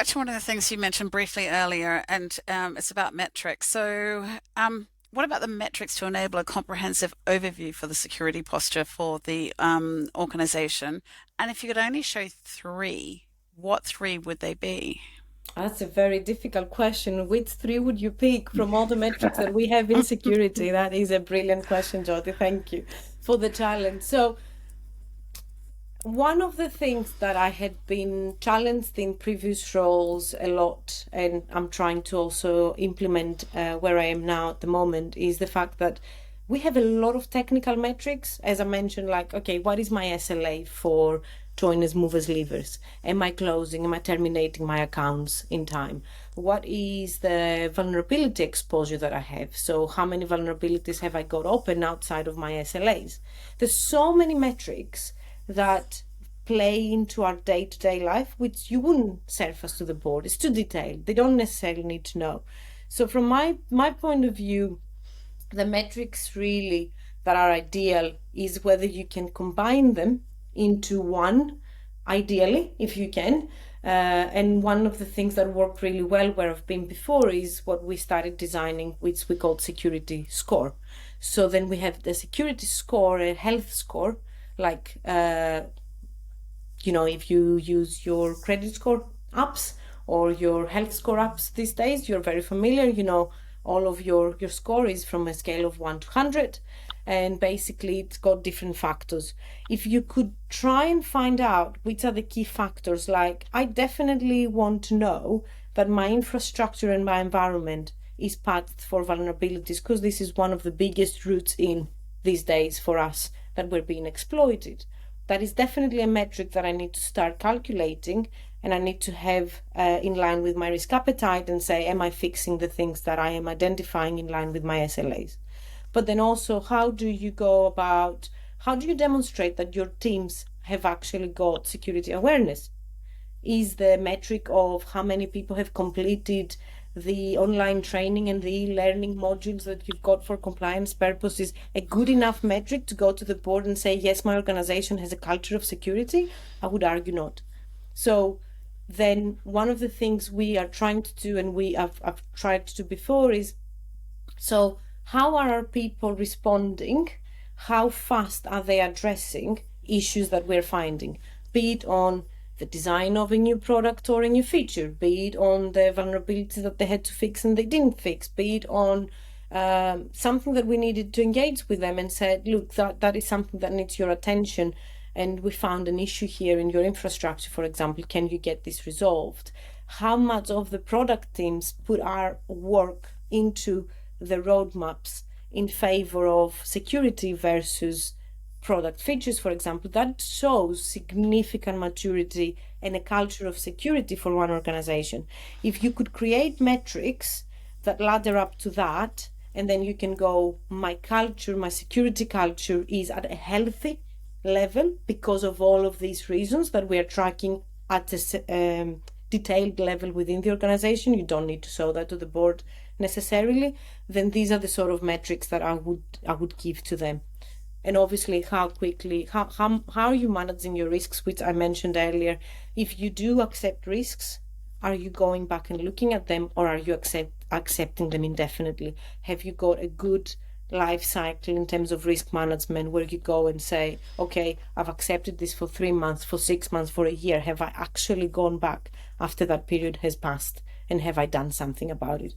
touch on one of the things you mentioned briefly earlier, and it's about metrics. What about the metrics to enable a comprehensive overview for the security posture for the organization? And if you could only show three, what three would they be? That's a very difficult question. Which three would you pick from all the metrics that we have in security? That is a brilliant question, Jodie. Thank you for the challenge. So, one of the things that I had been challenged in previous roles a lot, and I'm trying to also implement where I am now at the moment, is the fact that we have a lot of technical metrics. As I mentioned, like, okay, what is my SLA for joiners, movers, leavers? Am I closing? Am I terminating my accounts in time? What is the vulnerability exposure that I have? So how many vulnerabilities have I got open outside of my SLAs? There's so many metrics that play into our day-to-day life, which you wouldn't surface to the board. It's too detailed. They don't necessarily need to know. So from my point of view, the metrics really that are ideal is whether you can combine them into one, ideally, if you can. And one of the things that worked really well where I've been before is what we started designing, which we called security score. So then we have the security score, a health score, like, if you use your credit score apps or your health score apps these days, you're very familiar, all of your score is from a scale of 1 to 100, and basically it's got different factors. If you could try and find out which are the key factors, like I definitely want to know that my infrastructure and my environment is patched for vulnerabilities, because this is one of the biggest roots in these days for us, that we're being exploited. That is definitely a metric that I need to start calculating, and I need to have in line with my risk appetite and say, am I fixing the things that I am identifying in line with my SLAs? But then also, how do you demonstrate that your teams have actually got security awareness? Is the metric of how many people have completed the online training and the e-learning modules that you've got for compliance purposes a good enough metric to go to the board and say, yes, my organization has a culture of security? I would argue not. So then one of the things we are trying to do, and I've tried to do before, is, so how are our people responding? How fast are they addressing issues that we're finding? Be it on the design of a new product or a new feature, be it on the vulnerability that they had to fix and they didn't fix, be it on something that we needed to engage with them and said, look, that is something that needs your attention, and we found an issue here in your infrastructure, for example, can you get this resolved? How much of the product teams put our work into the roadmaps in favor of security versus product features, for example? That shows significant maturity and a culture of security for one organization. If you could create metrics that ladder up to that, and then you can go, my culture, my security culture is at a healthy level because of all of these reasons that we are tracking at a detailed level within the organization. You don't need to show that to the board necessarily. Then these are the sort of metrics that I would give to them. And obviously, how are you managing your risks, which I mentioned earlier? If you do accept risks, are you going back and looking at them, or are you accepting them indefinitely? Have you got a good life cycle in terms of risk management where you go and say, okay, I've accepted this for 3 months, for 6 months, for a year. Have I actually gone back after that period has passed, and have I done something about it?